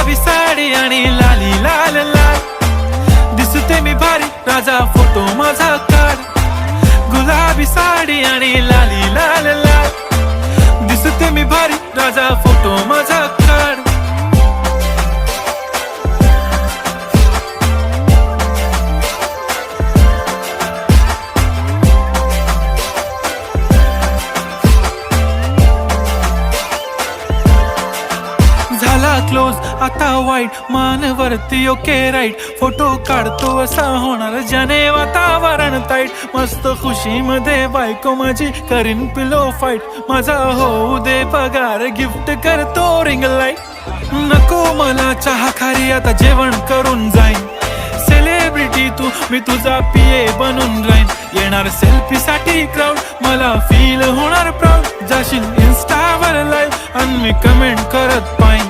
गुलाबी साडी आणि लाली लाल लाल, दिसते मी भारी राजा फोटो माझा काढ. गुलाबी साडी आणि लाली लाल लाल, दिसते मी भारी राजा फोटो माझा काढ. झाला क्लोज आता वाईट, मानवरती ओके राईट, फोटो काढतो असा होणार ज्याने वातावरण ताईट. मस्त खुशी मध्ये बायको माझी करीन पिलो फाईट, माझा होऊ दे पगार गिफ्ट करतो रिंग लाईट. नको मला चहा खारी आता जेवण करून जाईन, सेलिब्रिटी तू मी तुझा पिये बनून राहीन. येणार सेल्फी साठी क्राऊड, मला फील होणार प्राऊड, जाशील इन्स्टावर लाईव्ह आणि मी कमेंट करत पाहिन.